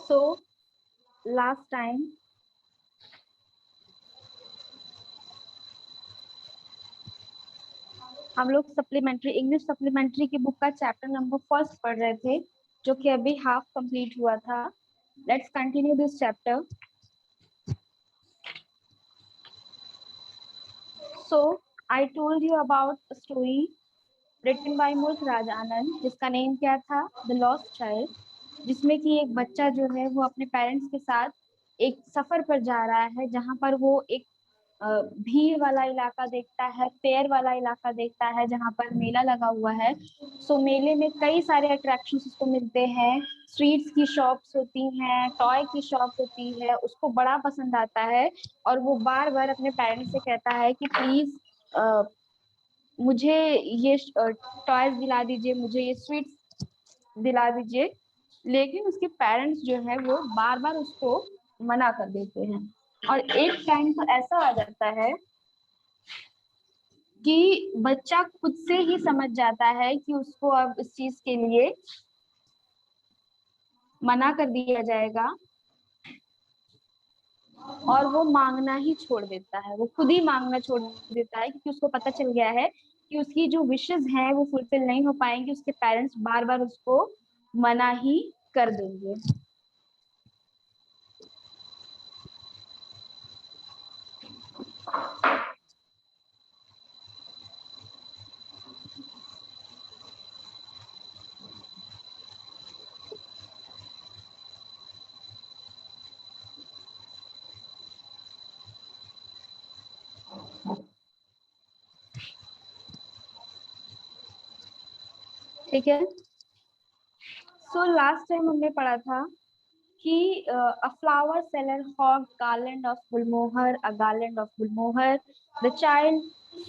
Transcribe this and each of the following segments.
So last time हम लोग supplementary English supplementary की बुक का चैप्टर नंबर 1 पढ़ रहे थे, जो कि अभी हाफ कंप्लीट हुआ था. Let's continue this chapter. So I told you about a story written by मूर्ख राज आनंद, जिसका नेम क्या था, द लॉस्ट चाइल्ड, जिसमें कि एक बच्चा जो है वो अपने पेरेंट्स के साथ एक सफर पर जा रहा है, जहां पर वो एक भीड़ वाला इलाका देखता है, फेयर वाला इलाका देखता है, जहां पर मेला लगा हुआ है. सो मेले में कई सारे अट्रैक्शंस उसको मिलते हैं. स्वीट्स की शॉप्स होती हैं, टॉय की शॉप होती है. उसको बड़ा पसंद आता है और वो बार बार अपने पेरेंट्स से कहता है कि प्लीज मुझे ये टॉयज दिला दीजिए, मुझे ये स्वीट्स दिला दीजिए. लेकिन उसके पेरेंट्स जो है वो बार बार उसको मना कर देते हैं. और एक टाइम तो ऐसा आ जाता है कि बच्चा खुद से ही समझ जाता है कि उसको अब इस चीज के लिए मना कर दिया जाएगा और वो मांगना ही छोड़ देता है. वो खुद ही मांगना छोड़ देता है क्योंकि उसको पता चल गया है कि उसकी जो विशेस हैं वो फुलफिल नहीं हो पाएंगी. उसके पेरेंट्स बार बार उसको मना ही कर देंगे. ठीक है. सो लास्ट टाइम हमने पढ़ा था कि a flower seller hawked garland of gulmohar, a garland of gulmohar. The child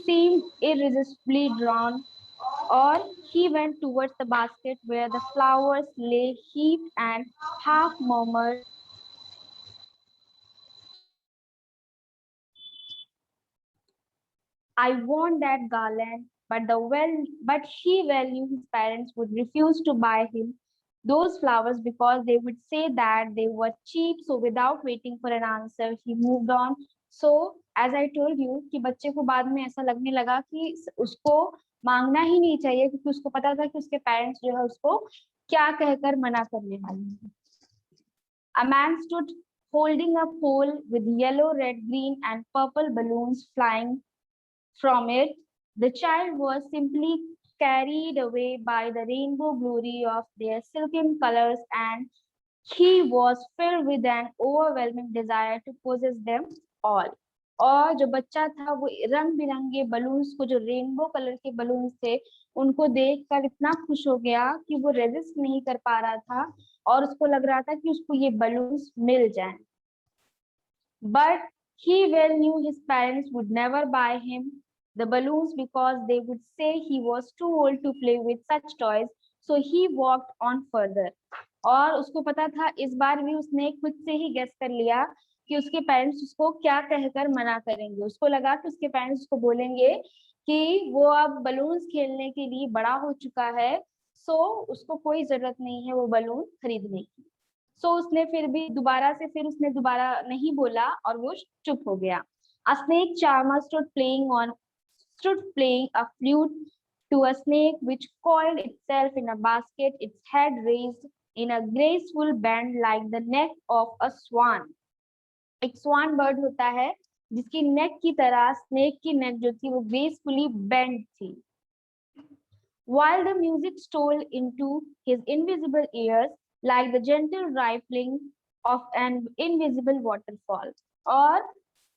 seemed irresistibly drawn, or he went towards the basket where the flowers lay heaped and half murmured, I want that garland, but he well knew his parents would refuse to buy him those flowers because they would say that they were cheap. So without waiting for an answer, he moved on. So as I told you कि बच्चे को बाद में ऐसा लगने लगा कि उसको मांगना ही नहीं चाहिए, क्योंकि उसको पता था कि उसके पेरेंट्स जो है उसको क्या कहकर मना करने वाले हैं. A man stood holding a pole with yellow, red, green, and purple balloons flying from it. The child was simply carried away by the rainbow glory of their silken colors, and he was filled with an overwhelming desire to possess them all. और जो बच्चा था वो रंग बिरंगे balloons को, जो rainbow colour के बलून्स थे, उनको देखकर इतना खुश हो गया कि वो रेजिस्ट नहीं कर पा रहा था और उसको लग रहा था कि उसको ये बलून्स मिल जाएं. But he well knew his parents would never buy him the balloons because they would say he was too old to play with such toys. So he walked on further. और उसको पता था, इस बार भी उसने खुद से ही गेस कर लिया कि उसके पेरेंट्स उसको क्या कहकर मना करेंगे. उसको लगा कि उसके पेरेंट्स उसको बोलेंगे कि वो अब बलून्स खेलने के लिए बड़ा हो चुका है, सो उसको कोई जरूरत नहीं है वो बलून खरीदने की. सो उसने फिर उसने दोबारा नहीं बोला और वो चुप हो गया. A snake charmer stood playing a flute to a snake which coiled itself in a basket, its head raised in a graceful bend like the neck of a swan. एक स्वान बर्ड होता है जिसकी नेक की तरह स्नेक की नेक जो थी वो ग्रेसफुली बेंड थी. While the music stole into his invisible ears like the gentle rippling of an invisible waterfall. और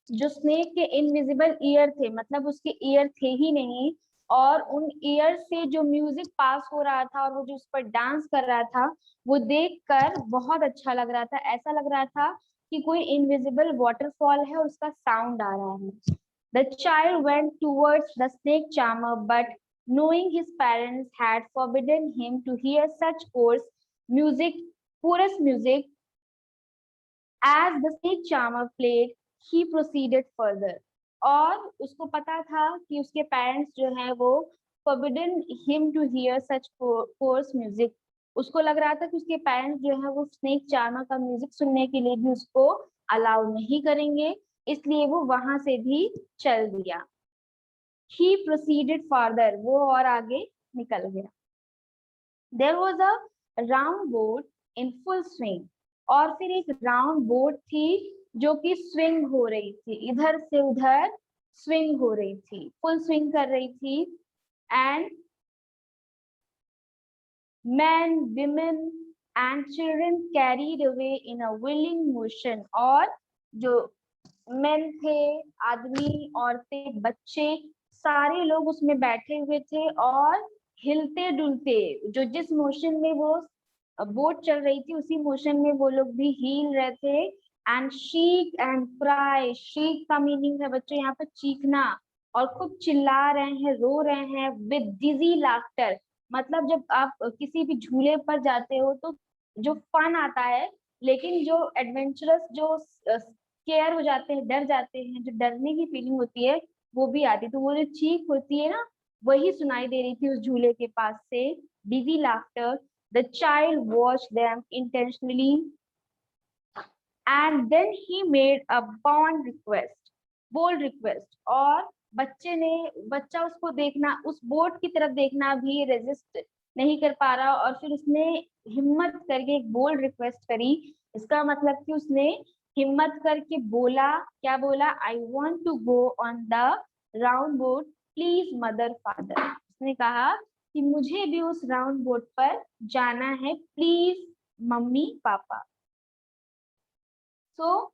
जो स्नेक के इनविजिबल ईयर थे, मतलब उसके ईयर थे ही नहीं, और उन ईयर से जो म्यूजिक पास हो रहा था और वो जो उस पर डांस कर रहा था, वो देखकर बहुत अच्छा लग रहा था. ऐसा लग रहा था कि कोई इनविजिबल वाटरफॉल है और उसका साउंड आ रहा है. The child went towards the snake charmer, but knowing his parents had forbidden him to hear such chorus music, as the snake charmer played, he proceeded further. और उसको पता था कि उसके पेरेंट्स जो है वो forbidden him to hear such coarse music, उसको लग रहा था कि उसके पेरेंट्स जो है वो स्नेक चार्मर का म्यूजिक सुनने के लिए भी उसको अलाउ नहीं करेंगे, इसलिए वो वहां से भी चल दिया। ही प्रोसीडेड फार्दर, वो और आगे निकल गया। There was a round boat in full swing, और फिर एक राउंड बोट थी जो कि स्विंग हो रही थी, इधर से उधर स्विंग हो रही थी, फुल स्विंग कर रही थी। And men, women and children carried away in a willing motion, और जो men थे, आदमी, औरतें, बच्चे, सारे लोग उसमें बैठे हुए थे और हिलते डुलते, जो जिस मोशन में वो बोट चल रही थी उसी मोशन में वो लोग भी हिल रहे थे। And chic and cry, chic का मीनिंग है बच्चों यहाँ पे चीखना, और खूब चिल्ला रहे हैं, रो रहे हैं। विद डिजी लाफ्टर, मतलब जब आप किसी भी झूले पर जाते हो तो जो फन आता है, लेकिन जो एडवेंचरस, जो स्केयर हो जाते हैं, डर जाते हैं, जो डरने की फीलिंग होती है वो भी आती है। तो वो जो चीख होती है ना, वही सुनाई दे रही थी उस झूले के पास से। Dizzy laughter, the child watch them intentionally and then he made a bond request, bold request. और बच्चा उसको देखना, उस बोट की तरफ देखना भी रेजिस्ट नहीं कर पा रहा, और फिर उसने हिम्मत करके एक बोल्ड रिक्वेस्ट करी। इसका मतलब कि उसने हिम्मत करके बोला, क्या बोला? I want to go on the round boat, please mother father. उसने कहा कि मुझे भी उस राउंड बोट पर जाना है, प्लीज मम्मी पापा। So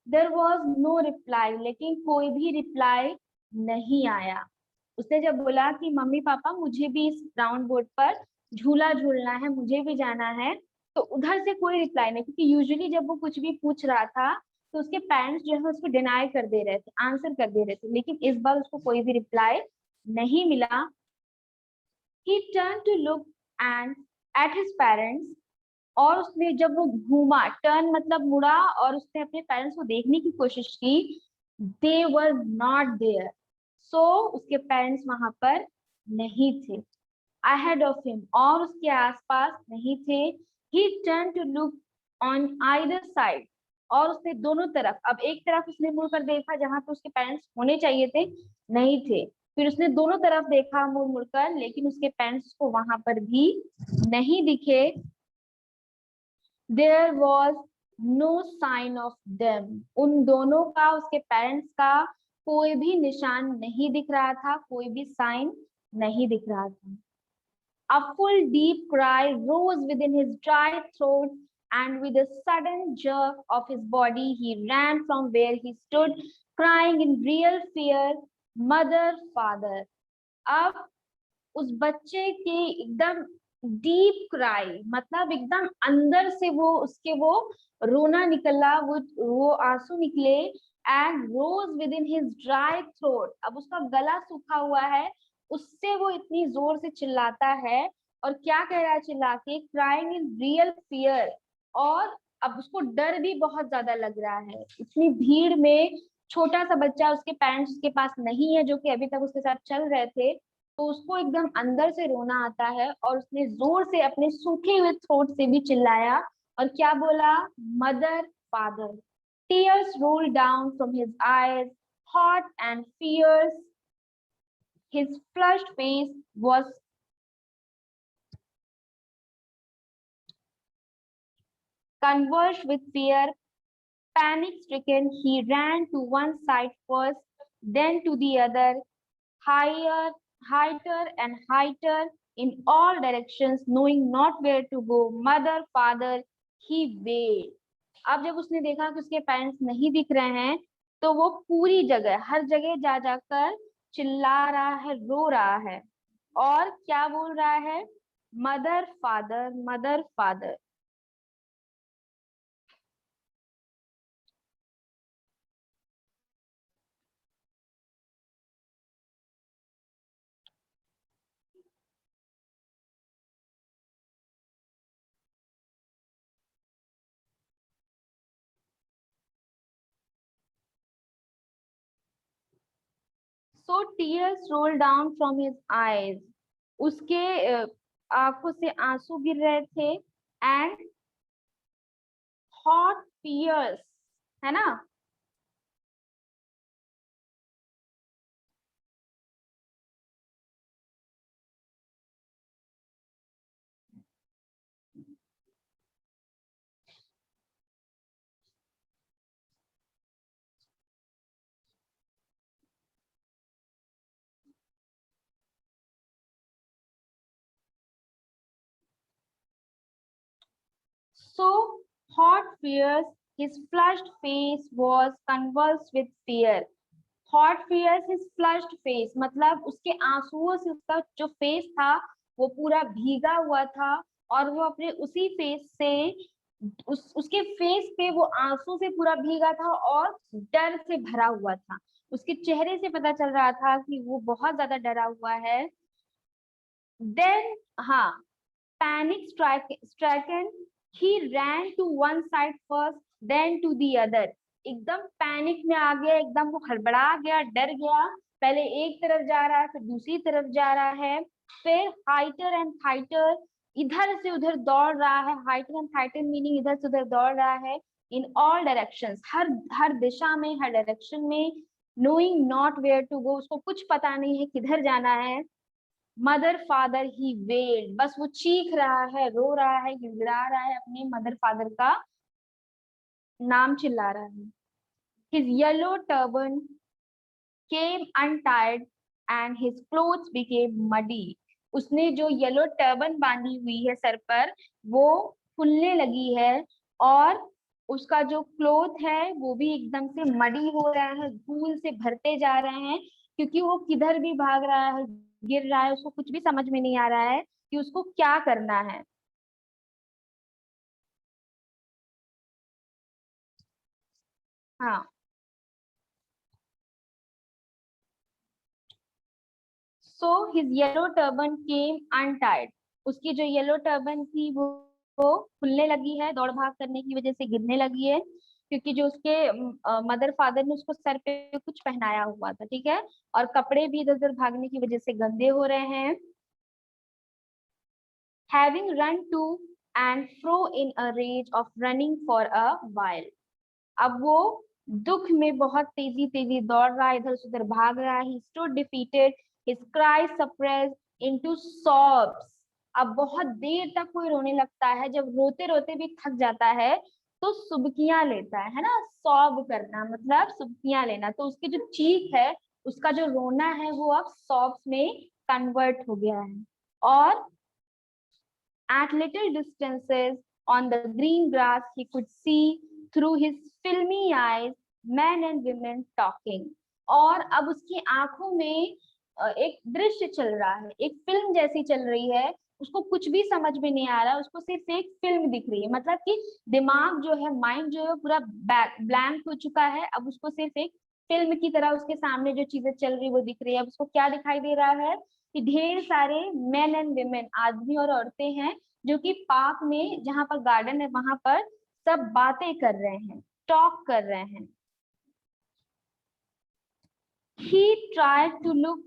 there was no reply, लेकिन कोई भी रिप्लाई नहीं आया। उसने जब बोला कि मम्मी पापा मुझे भी इस राउंड बोर्ड पर झूला झूलना है, मुझे भी जाना है, तो उधर से कोई रिप्लाई नहीं, क्योंकि यूजुअली जब वो कुछ भी पूछ रहा था तो उसके पेरेंट्स जो है उसको डिनाई कर दे रहे थे, आंसर कर दे रहे थे, लेकिन इस बार उसको कोई भी रिप्लाई नहीं मिला। He turn to look and at his parents, और उसने जब वो घूमा, टर्न मतलब मुड़ा, और उसने अपने पेरेंट्स को देखने की कोशिश की, दे वर नॉट देयर। सो उसके पेरेंट्स वहां पर नहीं थे। अहेड ऑफ हिम, और उसके आसपास नहीं थे। He turn to look on either side, और उसने दोनों तरफ, अब एक तरफ उसने मुड़कर देखा जहां पे उसके पेरेंट्स होने चाहिए थे, नहीं थे। फिर उसने दोनों तरफ देखा मुड़ मुड़कर, लेकिन उसके पेरेंट्स को वहां पर भी नहीं दिखे। There was no sign of them, उन दोनों का, उसके पेरेंट्स का कोई भी निशान नहीं दिख रहा था, कोई भी साइन नहीं दिख रहा था। A full deep cry rose within his dry throat, and with a sudden jerk of his body, he ran from where he stood, crying in real fear, Mother, Father. अब उस बच्चे के एकदम डीप क्राई, मतलब एकदम अंदर से वो उसके वो रोना निकला, वो आंसू निकले। And rose within his dry throat, अब उसका गला सूखा हुआ है, उससे वो इतनी जोर से चिल्लाता है। और क्या कह रहा है चिल्ला के? क्राइंग इन रियल फियर, और अब उसको डर भी बहुत ज्यादा लग रहा है। इतनी भीड़ में छोटा सा बच्चा, उसके पेरेंट्स उसके पास नहीं है जो कि अभी तक उसके साथ चल रहे थे, तो उसको एकदम अंदर से रोना आता है, और उसने जोर से अपने सूखे हुए थ्रोट से भी चिल्लाया, और क्या बोला? Mother, father. Tears roll down from his eyes, hot and fierce, his flushed face was convulsed with fear. Panic stricken, he ran to one side first, then to the other, higher, higher and higher in all directions, knowing not where to go. Mother, father, he wailed. अब जब उसने देखा कि उसके parents नहीं दिख रहे हैं, तो वो पूरी जगह, हर जगह जा जाकर चिल्ला रहा है, रो रहा है, और क्या बोल रहा है? Mother father, mother father. So tears roll down from his eyes, उसके आंखों से आंसू गिर रहे थे एंड हॉट टीयर्स, है ना। So hot fears, his flushed face was convulsed with fear. Hot fierce his flushed face, मतलब उसके आंसुओं से उसका जो फेस था वो पूरा भीगा हुआ था, और वो अपने उसी फेस से उसके फेस पे वो आंसू से पूरा भीगा था और डर से भरा हुआ था। उसके चेहरे से पता चल रहा था कि वो बहुत ज्यादा डरा हुआ है। देन हाँ, panic stricken, he ran to one side first then to the other. एकदम पैनिक में आ गया, एकदम वो हड़बड़ा गया, डर गया। पहले एक तरफ जा रहा है, फिर दूसरी तरफ जा रहा है, फिर हाइटर एंड हाइटर, इधर से उधर दौड़ रहा है। हाइटर एंड हाइटर मीनिंग इधर से उधर दौड़ रहा है। इन ऑल डायरेक्शंस, हर हर दिशा में, हर डायरेक्शन में। Knowing not where to go, उसको कुछ पता नहीं है किधर जाना है। मदर फादर ही वेल्ड, बस वो चीख रहा है, रो रहा है, गिड़गिड़ा रहा है, अपने मदर फादर का नाम चिल्ला रहा है। His yellow turban came untied and his clothes became muddy. उसने जो येलो टर्बन बांधी हुई है सर पर, वो फूलने लगी है, और उसका जो क्लोथ है वो भी एकदम से मडी हो रहा है, धूल से भरते जा रहे हैं, क्योंकि वो किधर भी भाग रहा है, गिर रहा है, उसको कुछ भी समझ में नहीं आ रहा है कि उसको क्या करना है। हाँ, सो हिज येलो टर्बन केम अनटाइड। उसकी जो येलो टर्बन थी वो खुलने लगी है, दौड़ भाग करने की वजह से गिरने लगी है, क्योंकि जो उसके मदर फादर ने उसको सर पे कुछ पहनाया हुआ था, ठीक है। और कपड़े भी इधर उधर भागने की वजह से गंदे हो रहे हैं। Having run to and fro in a rage of running for a while, अब वो दुख में बहुत तेजी तेजी दौड़ रहा है, इधर से उधर भाग रहा है। He stood defeated, his cries suppressed into sobs। अब बहुत देर तक कोई रोने लगता है, जब रोते रोते भी थक जाता है तो सुबकियां लेता है ना। सॉब करना मतलब सुबकियां लेना, तो उसकी जो चीख है, उसका जो रोना है, वो अब सॉब्स में कन्वर्ट हो गया है। और at little distances on the green grass, he could see through his filmy eyes men and women talking। और अब उसकी आंखों में एक दृश्य चल रहा है, एक फिल्म जैसी चल रही है। उसको कुछ भी समझ में नहीं आ रहा, उसको सिर्फ एक फिल्म दिख रही है, मतलब कि दिमाग जो है, माइंड जो है पूरा ब्लैंक हो चुका है। अब उसको सिर्फ एक फिल्म की तरह उसके सामने जो चीजें चल रही वो दिख रही है। अब उसको क्या दिखाई दे रहा है कि ढेर सारे मेन एंड वुमेन, आदमी और औरतें हैं, जो कि पार्क में, जहां पर गार्डन है, वहां पर सब बातें कर रहे हैं, टॉक कर रहे हैं। He tried to look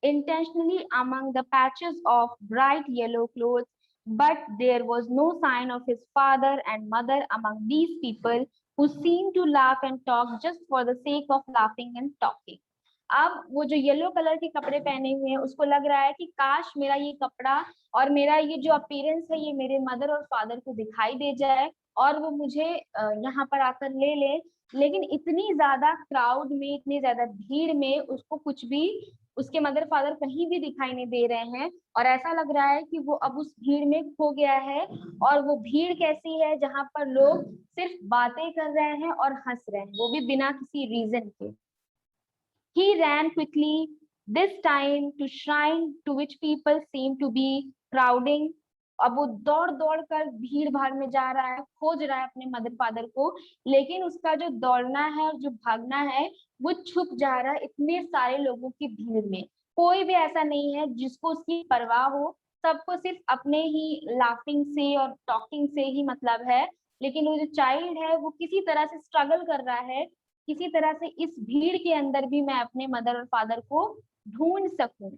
intentionally among the patches of bright yellow clothes, but there was no sign of his father and mother among these people who seemed to laugh and talk just for the sake of laughing and talking। अब वो जो yellow colour के कपड़े पहने हुए हैं, उसको लग रहा है कि काश मेरा ये कपड़ा और मेरा ये जो अपीयरेंस है, ये मेरे मदर और फादर को दिखाई दे जाए, और वो मुझे यहाँ पर आकर ले ले। लेकिन इतनी ज्यादा क्राउड में, इतनी ज्यादा भीड़ में उसको कुछ भी, उसके मदर फादर कहीं भी दिखाई नहीं दे रहे हैं, और ऐसा लग रहा है कि वो अब उस भीड़ में खो गया है। और वो भीड़ कैसी है, जहां पर लोग सिर्फ बातें कर रहे हैं और हंस रहे हैं, वो भी बिना किसी रीजन के। He ran quickly, this time to shrine to which people seemed to be crowding। अब वो दौड़ दौड़ कर भीड़ भाड़ में जा रहा है, खोज रहा है अपने मदर फादर को, लेकिन उसका जो दौड़ना है और जो भागना है, वो छुप जा रहा है इतने सारे लोगों की भीड़ में। कोई भी ऐसा नहीं है जिसको उसकी परवाह हो, सबको सिर्फ अपने ही लाफिंग से और टॉकिंग से ही मतलब है। लेकिन वो जो चाइल्ड है, वो किसी तरह से स्ट्रगल कर रहा है, किसी तरह से इस भीड़ के अंदर भी मैं अपने मदर और फादर को ढूंढ सकूं।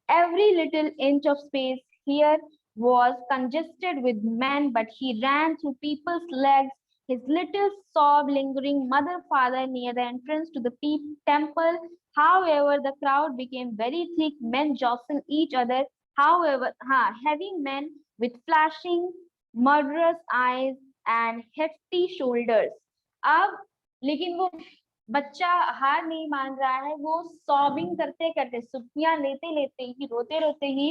Every little inch of space here was congested with men, but he ran through people's legs, his little sob lingering mother father near the entrance to the temple. However, the crowd became very thick, men jostled each other. However, heavy men with flashing, murderous eyes and hefty shoulders. अब लेकिन वो बच्चा हार नहीं मान रहा है, वो सॉबिंग करते करते, सुप्पियां लेते लेते ही, रोते रोते ही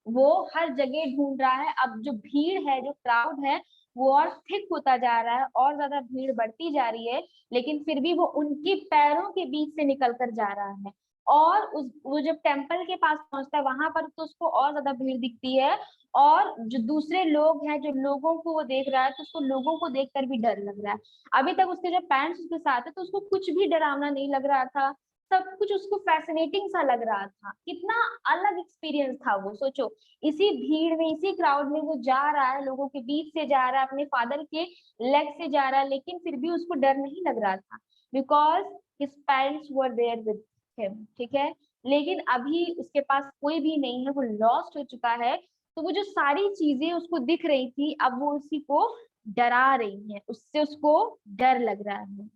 वो हर जगह ढूंढ रहा है। अब जो भीड़ है, जो क्राउड है, वो और थिक होता जा रहा है, और ज्यादा भीड़ बढ़ती जा रही है, लेकिन फिर भी वो उनके पैरों के बीच से निकल कर जा रहा है। और वो जब टेम्पल के पास पहुंचता है, वहां पर तो उसको और ज्यादा भीड़ दिखती है, और जो दूसरे लोग हैं, जो लोगों को वो देख रहा है, तो उसको लोगों को देखकर भी डर लग रहा है। अभी तक उसके जो पेरेंट्स उसके साथ है, तो उसको कुछ भी डरावना नहीं लग रहा था, सब कुछ उसको फैसिनेटिंग सा लग रहा था। कितना अलग एक्सपीरियंस था वो, सोचो। इसी भीड़ में, इसी क्राउड में वो जा रहा है, लोगों के बीच से जा रहा है, अपने फादर के लेग से जा रहा है, लेकिन फिर भी उसको डर नहीं लग रहा था, because his parents were there with him. ठीक है, लेकिन अभी उसके पास कोई भी नहीं है, वो लॉस्ट हो चुका है। तो वो जो सारी चीजें उसको दिख रही थी, अब वो उसी को डरा रही है, उससे उसको डर लग रहा है।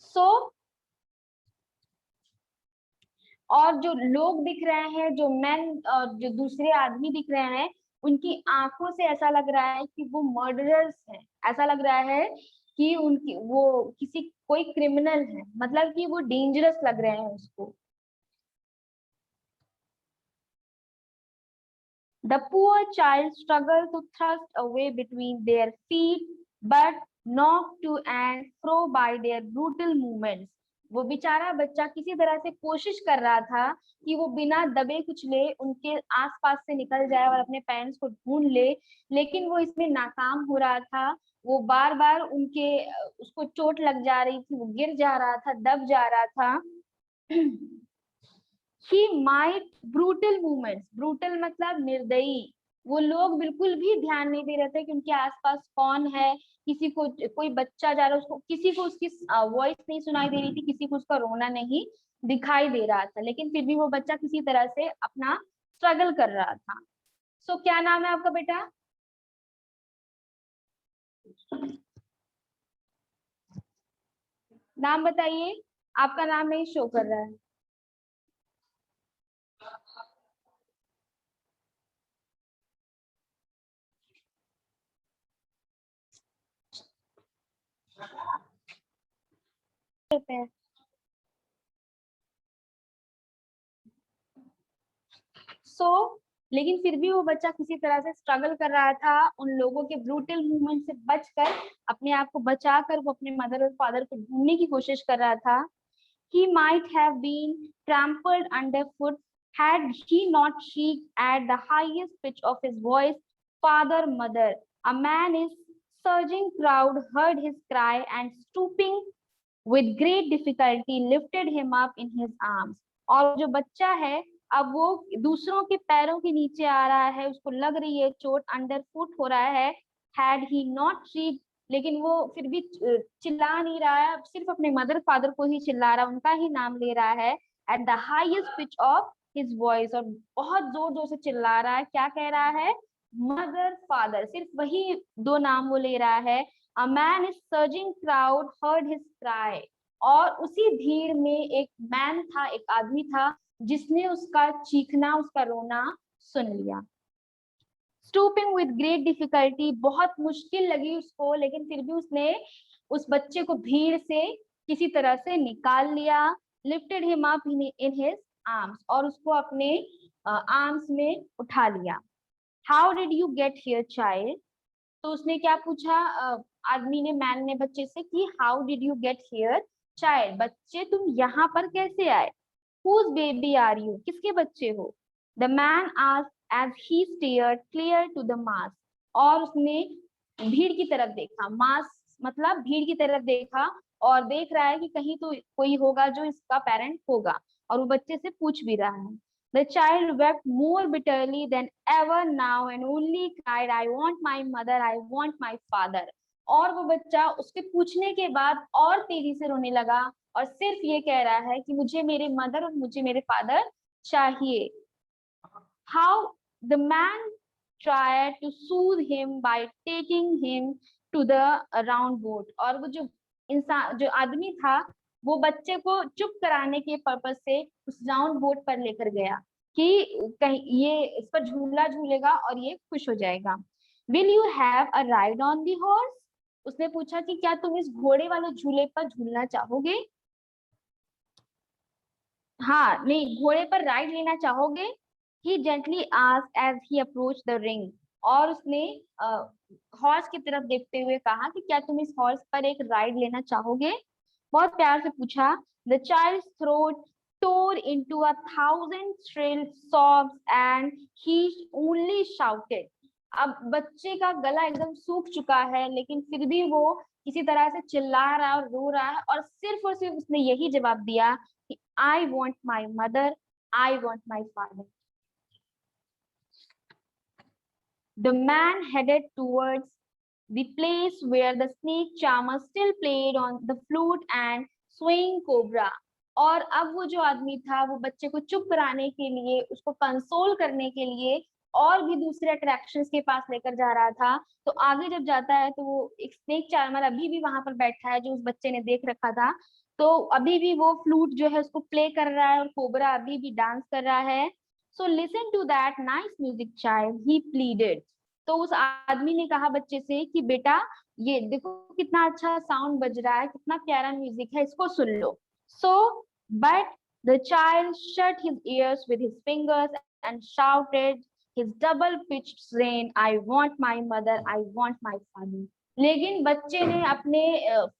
सो और जो लोग दिख रहे हैं, जो मैन, जो दूसरे आदमी दिख रहे हैं, उनकी आंखों से ऐसा लग रहा है कि वो मर्डरर्स हैं। ऐसा लग रहा है कि उनकी वो किसी कोई क्रिमिनल है, मतलब कि वो डेंजरस लग रहे हैं उसको। The poor child struggled to thrust away between their feet, but knocked to and fro by their brutal movements. वो बेचारा बच्चा किसी तरह से कोशिश कर रहा था कि वो बिना दबे कुचले उनके आसपास से निकल जाए और अपने पेरेंट्स को ढूंढ ले, लेकिन वो इसमें नाकाम हो रहा था। वो बार बार उसको चोट लग जा रही थी, वो गिर जा रहा था, दब जा रहा था। He might brutal movements, brutal मतलब निर्दयी। वो लोग बिल्कुल भी ध्यान नहीं दे रहे थे कि उनके आसपास कौन है। किसी को, कोई बच्चा जा रहा है, उसको किसी को उसकी वॉइस नहीं सुनाई दे रही थी, किसी को उसका रोना नहीं दिखाई दे रहा था, लेकिन फिर भी वो बच्चा किसी तरह से अपना स्ट्रगल कर रहा था। सो क्या नाम है आपका बेटा? नाम बताइए। आपका नाम नहीं शो कर रहा है। लेकिन फिर भी वो बच्चा किसी तरह से स्ट्रगल कर रहा था, उन लोगों के ब्रूटल मूवमेंट से बचकर, अपने आप को बचाकर वो अपने मदर और फादर को ढूंढने की कोशिश कर रहा था। He might have been trampled underfoot had he not shrieked at the highest pitch of his voice, "Father, mother!" A man in surging crowd heard his cry and stooping with great difficulty lifted him up in his arms. और जो बच्चा है, अब वो दूसरों के पैरों के नीचे आ रहा है, उसको लग रही है चोट, अंडर फुट हो रहा है। Had he not shrieked, लेकिन वो फिर भी चिल्ला नहीं रहा है, सिर्फ अपने मदर फादर को ही चिल्ला रहा है, उनका ही नाम ले रहा है। At the highest pitch of his voice, और बहुत जोर जोर से चिल्ला रहा है। क्या कह रहा है? मदर फादर, सिर्फ वही दो नाम वो ले रहा है। A man is surging crowd heard his cry, और उसी भीड़ में एक मैन था, एक आदमी था, जिसने उसका चीखना, उसका रोना सुन लिया। Stooping with great difficulty, बहुत मुश्किल लगी उसको, लेकिन फिर भी उसने उस बच्चे को भीड़ से किसी तरह से निकाल लिया। Lifted him up in his arms, और उसको अपने आर्म्स में उठा लिया। How did you get here, child? तो उसने क्या पूछा, आदमी ने, मैन ने बच्चे से कि how did you get here child, बच्चे तुम यहाँ पर कैसे आए? Whose baby are you? किसके बच्चे हो? The man asked as he stared clear to the mass, और उसने भीड़ की तरफ देखा। मास मतलब भीड़ की तरफ देखा, और देख रहा है कि कहीं तो कोई होगा जो इसका पेरेंट होगा, और वो बच्चे से पूछ भी रहा है। The child wept more bitterly than ever now and only cried, "I want my mother, I want my father." और वो बच्चा उसके पूछने के बाद और तेजी से रोने लगा, और सिर्फ ये कह रहा है कि मुझे मेरे मदर और मुझे मेरे फादर चाहिए। How the man tried to soothe him by taking him to the round boat. और वो जो इंसान, जो आदमी था, वो बच्चे को चुप कराने के पर्पस से उस राउंड बोट पर लेकर गया कि कहीं ये इस पर झूला झूलेगा और ये खुश हो जाएगा। Will you have a ride on the horse? उसने पूछा कि क्या तुम इस घोड़े वाले झूले पर झूलना चाहोगे? हाँ, नहीं, घोड़े पर राइड लेना चाहोगे? He gently asked as he approached the ring. और उसने हॉर्स की तरफ देखते हुए कहा कि क्या तुम इस हॉर्स पर एक राइड लेना चाहोगे? बहुत प्यार से पूछा। The child's throat tore into 1,000 shrill sobs and he only shouted. अब बच्चे का गला एकदम सूख चुका है, लेकिन फिर भी वो किसी तरह से चिल्ला रहा है और रो रहा है, और सिर्फ उसने यही जवाब दिया कि I want my mother, I want my father. The man headed towards the place where the snake charmer still played on the flute and swaying cobra. और अब वो जो आदमी था, वो बच्चे को चुप कराने के लिए, उसको कंसोल करने के लिए और भी दूसरे अट्रैक्शंस के पास लेकर जा रहा था। तो आगे जब जाता है तो वो एक स्नेक चार्मर अभी भी वहां पर बैठा है, जो उस बच्चे ने देख रखा था। तो अभी भी वो फ्लूट जो है उसको प्ले कर रहा है और कोबरा अभी भी डांस कर रहा है। So listen to that nice music child, he pleaded. तो उस आदमी ने कहा बच्चे से कि बेटा, ये देखो कितना अच्छा साउंड बज रहा है, कितना प्यारा म्यूजिक है, इसको सुन लो। So but the child shut his ears with his fingers and shouted his double pitched strain, I want my mother, I want my father. लेकिन बच्चे ने अपने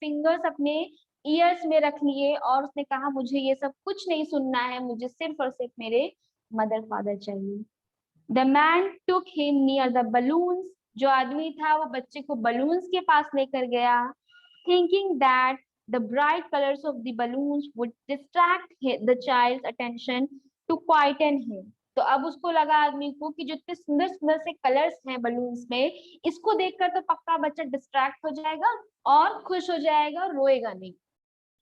फिंगर्स अपने ईयर्स में रख लिए और उसने कहा मुझे ये सब कुछ नहीं सुनना है, मुझे सिर्फ और सिर्फ मेरे मदर फादर चाहिए। The man took him near the balloons. जो आदमी था वो बच्चे को बलून्स के पास लेकर गया, thinking that the bright colors of the balloons would distract the child's attention to quieten him. तो अब उसको लगा आदमी को कि जो इतने सुंदर सुंदर से कलर्स हैं बलून्स में, इसको देखकर तो पक्का बच्चा डिस्ट्रैक्ट हो जाएगा और खुश हो जाएगा, रोएगा नहीं।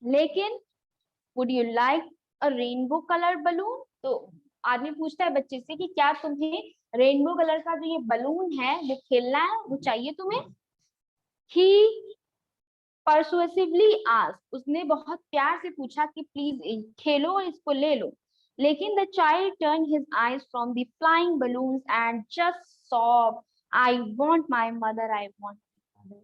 लेकिन would you like a rainbow colored balloon? तो आदमी पूछता है बच्चे से कि क्या तुम्हें रेनबो कलर का जो ये बलून है जो खेलना है वो चाहिए तुम्हें? He persuasively asked. उसने बहुत प्यार से पूछा कि प्लीज खेलो और इसको ले लो। लेकिन the child turned his eyes from the flying balloons and just sobbed, I want my mother, I want my mother.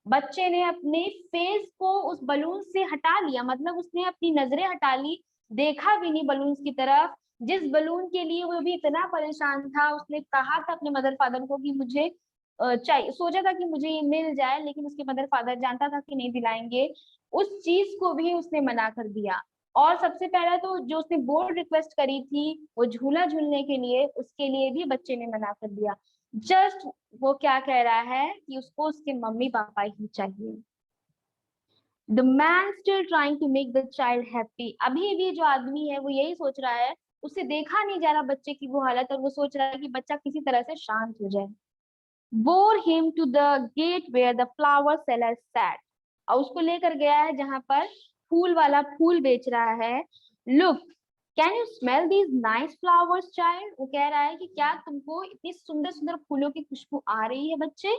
बच्चे ने अपने फेस को उस बलून से हटा लिया, मतलब उसने अपनी नजरें हटा ली, देखा भी नहीं बलून की तरफ। जिस बलून के लिए वो भी इतना परेशान था, उसने कहा था अपने मदर फादर को कि मुझे चाहिए, सोचा था कि मुझे ये मिल जाए, लेकिन उसके मदर फादर जानता था कि नहीं दिलाएंगे, उस चीज को भी उसने मना कर दिया। और सबसे पहले तो जो उसने बोल्ड रिक्वेस्ट करी थी वो झूला झूलने के लिए, उसके लिए भी बच्चे ने मना कर दिया। जस्ट वो क्या कह रहा है कि उसको उसके मम्मी पापा ही चाहिए। The man still trying to make the child happy. अभी भी जो आदमी है वो यही सोच रहा है, उसे देखा नहीं जा रहा बच्चे की वो हालत, और वो सोच रहा है कि बच्चा किसी तरह से शांत हो जाए। Bore him to the gate where the flower seller sat. और उसको लेकर गया है जहां पर फूल वाला फूल बेच रहा है। Look, can you smell these nice flowers child? वो कह रहा है कि क्या तुमको इतनी सुंदर सुंदर फूलों की खुशबू आ रही है बच्चे?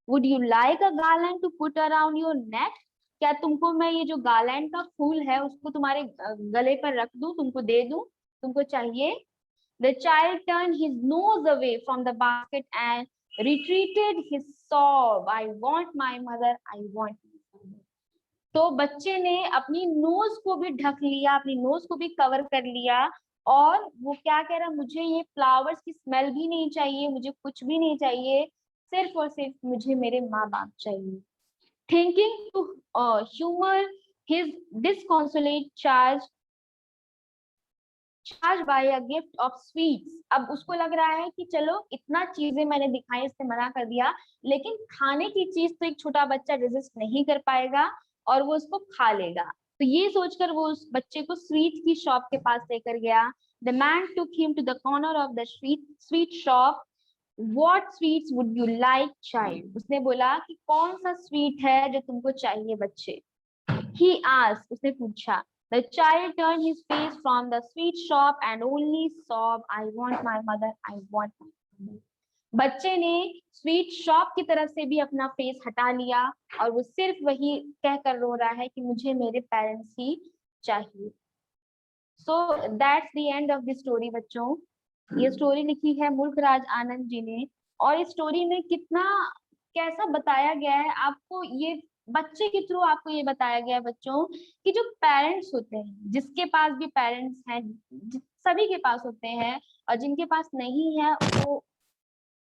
Would you like a garland to put around your neck? क्या तुमको मैं ये जो गार्लैंड का फूल है उसको तुम्हारे गले पर रख दूं, तुमको दे दूं, तुमको चाहिए? The child turned his nose away from the basket and retreated his sob, I want my mother, I want my mother. तो बच्चे ने अपनी नोज को भी ढक लिया, अपनी नोज को भी कवर कर लिया, और वो क्या कह रहा, मुझे ये फ्लावर्स की स्मेल भी नहीं चाहिए, मुझे कुछ भी नहीं चाहिए, सिर्फ और सिर्फ मुझे मेरे माँ बाप चाहिए। Thinking to humour his disconsolate charged by a gift of sweets. अब उसको लग रहा है कि चलो इतना चीजें मैंने दिखाई, इसने मना कर दिया, लेकिन खाने की चीज तो एक छोटा बच्चा रेजिस्ट नहीं कर पाएगा और वो उसको खा लेगा। तो ये सोचकर वो उस बच्चे को स्वीट की शॉप के पास लेकर गया। The man took him to the corner of the sweet shop. What sweets would you like, child? उसने बोला कि कौन सा स्वीट है जो तुमको चाहिए बच्चे? He asked, उसने पूछा। The child turned his face from the sweet shop and only sobbed, I want my mother, I want my mother. बच्चे ने स्वीट शॉप की तरफ से भी अपना फेस हटा लिया और वो सिर्फ वही कहकर रो रहा है कि मुझे मेरे पेरेंट्स ही चाहिए। So that's the end of the story बच्चों। ये स्टोरी लिखी है मुल्कराज आनंद जी ने, और इस स्टोरी में कितना कैसा बताया गया है आपको, ये बच्चे के थ्रू आपको ये बताया गया है बच्चों कि जो पेरेंट्स होते हैं, जिसके पास भी पेरेंट्स हैं, सभी के पास होते हैं, और जिनके पास नहीं है वो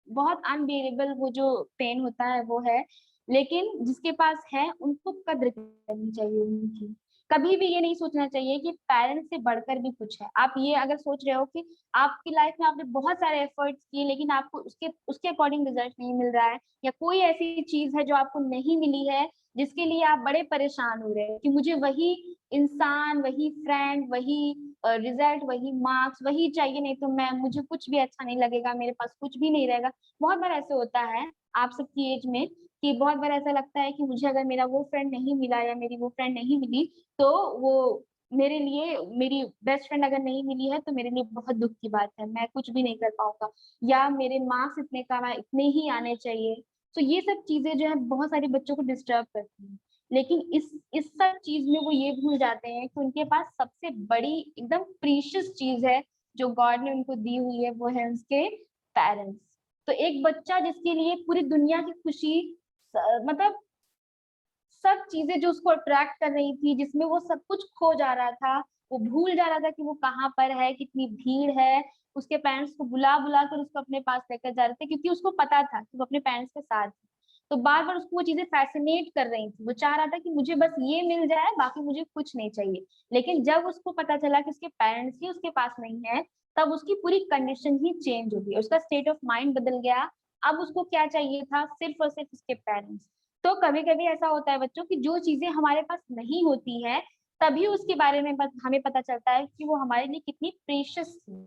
बहुत अनबेरेबल वो जो पेन होता है वो है, लेकिन जिसके पास है उनको कद्र करनी चाहिए उनकी। कभी भी ये नहीं सोचना चाहिए कि पेरेंट्स से बढ़कर भी कुछ है। आप ये अगर सोच रहे हो कि आपकी लाइफ में आपने बहुत सारे एफर्ट्स किए लेकिन आपको उसके उसके अकॉर्डिंग रिजल्ट नहीं मिल रहा है, या कोई ऐसी चीज है जो आपको नहीं मिली है जिसके लिए आप बड़े परेशान हो रहे हैं कि मुझे वही इंसान, वही फ्रेंड, वही रिजल्ट, वही मार्क्स, वही चाहिए, नहीं तो मैं मुझे कुछ भी अच्छा नहीं लगेगा, मेरे पास कुछ भी नहीं रहेगा। बहुत बार ऐसे होता है आप सबकी एज में कि बहुत बार ऐसा लगता है कि मुझे अगर मेरा वो फ्रेंड नहीं मिला या मेरी वो फ्रेंड नहीं मिली तो वो मेरे लिए, मेरी बेस्ट फ्रेंड अगर नहीं मिली है तो मेरे लिए बहुत दुख की बात है, मैं कुछ भी नहीं कर पाऊंगा, या मेरे मार्क्स इतने कम है, इतने ही आने चाहिए। तो ये सब चीजें जो है बहुत सारे बच्चों को डिस्टर्ब करती हैं। लेकिन इस सब चीज में वो ये भूल जाते हैं कि उनके पास सबसे बड़ी एकदम प्रीशियस चीज है जो गॉड ने उनको दी हुई है, वो है उसके पेरेंट्स। तो एक बच्चा जिसके लिए पूरी दुनिया की खुशी, मतलब सब चीजें जो उसको अट्रैक्ट कर रही थी, जिसमें वो सब कुछ खो जा रहा था, वो भूल जा रहा था कि वो कहाँ पर है, कितनी भीड़ है, उसके पेरेंट्स को बुला बुला कर उसको अपने पास लेकर जा रहे थे क्योंकि उसको पता था कि वो अपने पेरेंट्स के साथ है। तो बार बार उसको वो चीजें फैसिनेट कर रही थी, वो चाह रहा था कि मुझे बस ये मिल जाए, बाकी मुझे कुछ नहीं चाहिए। लेकिन जब उसको पता चला कि उसके पेरेंट्स ही उसके पास नहीं है, तब उसकी पूरी कंडीशन ही चेंज हो गई, उसका स्टेट ऑफ माइंड बदल गया। अब उसको क्या चाहिए था, सिर्फ और सिर्फ उसके पेरेंट्स। तो कभी कभी ऐसा होता है बच्चों कि जो चीजें हमारे पास नहीं होती है, तभी उसके बारे में हमें पता चलता है कि वो हमारे लिए कितनी प्रेशियस थी।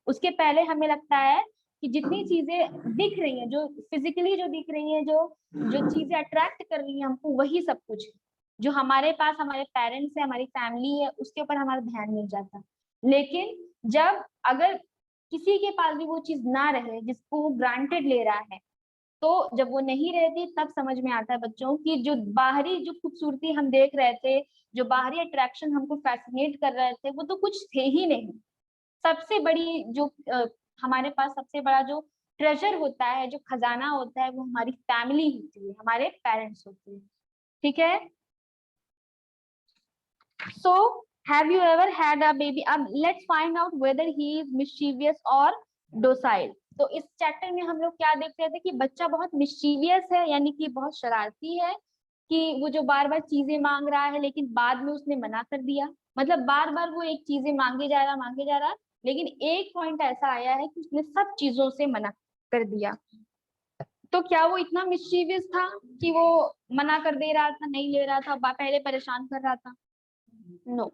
उसके पहले हमें लगता है कि जितनी चीजें दिख रही हैं, जो फिजिकली जो दिख रही हैं, जो जो चीजें अट्रैक्ट कर रही हैं हमको, वही सब कुछ है। जो हमारे पास हमारे पेरेंट्स है, हमारी फैमिली है, उसके ऊपर हमारा ध्यान नहीं जाता। लेकिन जब अगर किसी के पास भी वो चीज ना रहे जिसको वो ग्रांटेड ले रहा है, तो जब वो नहीं रहती तब समझ में आता है बच्चों कि जो बाहरी जो खूबसूरती हम देख रहे थे, जो बाहरी अट्रैक्शन हमको फैसिनेट कर रहे थे, वो तो कुछ थे ही नहीं। सबसे बड़ी जो हमारे पास सबसे बड़ा जो ट्रेजर होता है, जो खजाना होता है, वो हमारी फैमिली होती है, हमारे पेरेंट्स होते हैं। ठीक है। So have you ever had a baby? अब let's find out whether he is mischievous और डोसाइल। तो इस चैप्टर में हम लोग क्या देख रहे थे कि बच्चा बहुत मिस्चीवियस है, यानी कि बहुत शरारती है, कि वो जो बार बार चीजें मांग रहा है लेकिन बाद में उसने मना कर दिया। मतलब बार बार वो एक चीजें मांगे जा रहा, लेकिन एक पॉइंट ऐसा आया है कि उसने सब चीजों से मना कर दिया। तो क्या वो इतना मिस्चीवियस था कि वो मना कर दे रहा था, नहीं ले रहा था, पहले परेशान कर रहा था? नो,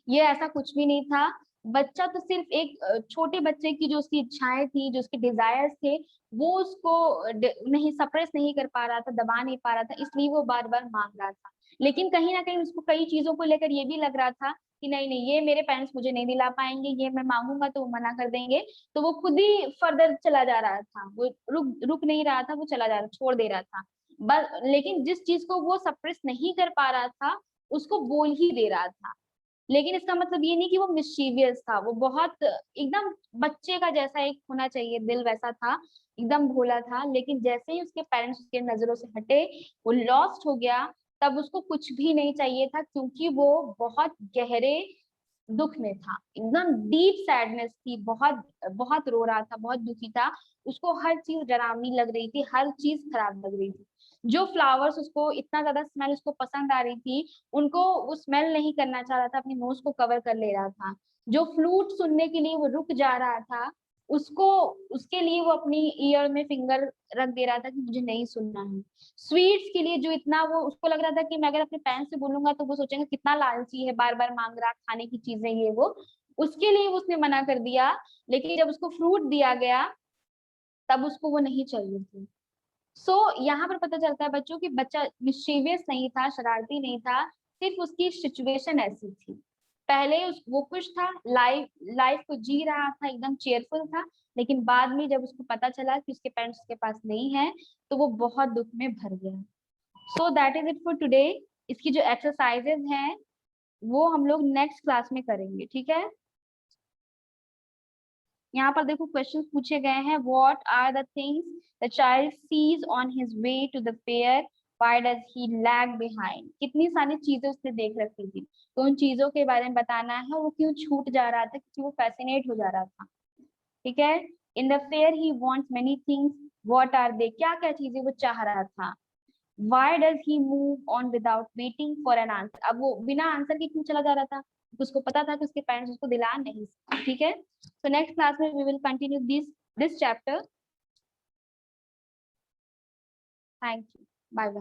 ये ऐसा कुछ भी नहीं था। बच्चा तो सिर्फ एक छोटे बच्चे की जो उसकी इच्छाएं थी, जो उसके डिजायर्स थे, वो उसको नहीं सप्रेस नहीं कर पा रहा था, दबा नहीं पा रहा था, इसलिए वो बार बार मांग रहा था। लेकिन कहीं ना कहीं उसको कई चीजों को लेकर ये भी लग रहा था कि नहीं नहीं, ये मेरे पेरेंट्स मुझे नहीं दिला पाएंगे, ये मैं मांगूंगा तो वो मना कर देंगे। तो वो खुद ही फर्दर चला जा रहा था, वो रुक रुक नहीं रहा था, वो चला जा रहा, छोड़ दे रहा था बस। लेकिन जिस चीज को वो सप्रेस नहीं कर पा रहा था, उसको बोल ही दे रहा था। लेकिन इसका मतलब ये नहीं कि वो मिस्चीवियस था, वो बहुत एकदम बच्चे का जैसा एक होना चाहिए दिल, वैसा था, एकदम भोला था। लेकिन जैसे ही उसके पेरेंट्स उसके नजरों से हटे, वो लॉस्ट हो गया। तब उसको कुछ भी नहीं चाहिए था, क्योंकि वो बहुत गहरे दुख में था, एकदम डीप सैडनेस थी, बहुत बहुत रो रहा था, बहुत दुखी था। उसको हर चीज डरावनी लग रही थी, हर चीज खराब लग रही थी। जो फ्लावर्स उसको इतना ज्यादा स्मेल उसको पसंद आ रही थी, उनको वो स्मेल नहीं करना चाह रहा था, अपनी नोज को कवर कर ले रहा था। जो फ्लूट सुनने के लिए वो रुक जा रहा था, उसको उसके लिए वो अपनी ईयर में फिंगर रख दे रहा था कि मुझे नहीं सुनना है। स्वीट्स के लिए जो इतना वो उसको लग रहा था कि मैं अगर अपने पेरेंट्स से बोलूंगा तो वो सोचेंगे कितना लालची है, बार बार मांग रहा खाने की चीजें ये वो, उसके लिए उसने मना कर दिया। लेकिन जब उसको फ्रूट दिया गया, तब उसको वो नहीं चाहिए थी। सो यहाँ पर पता चलता है बच्चों कि बच्चा मिस्चीवियस नहीं था, शरारती नहीं था, सिर्फ उसकी सिचुएशन ऐसी थी। पहले वो खुश था, लाइफ लाइफ को जी रहा था, एकदम चेयरफुल था, लेकिन बाद में जब उसको पता चला कि उसके पेरेंट्स उसके पास नहीं है, तो वो बहुत दुख में भर गया। So that is it for today. इसकी जो एक्सरसाइजेज हैं वो हम लोग नेक्स्ट क्लास में करेंगे, ठीक है। यहाँ पर देखो क्वेश्चंस पूछे गए हैं। What are the things the child sees on his way to the fair, why does he lag behind. कितनी सारी चीजें उसने देख रखी थी, तो उन चीजों के बारे में बताना है, वो क्यों छूट जा रहा था, क्योंकि वो फैसिनेट हो जा रहा था, ठीक है। In the fair he wants many things, what are they, क्या क्या चीजें वो चाह रहा था। Why does he move on without waiting for an answer? अब वो बिना आंसर के क्यों चला जा रहा था, तो उसको पता था कि उसके पेरेंट्स उसको दिला नहीं सकते, ठीक है। सो नेक्स्ट क्लास में we will continue this chapter. Thank you, bye bye.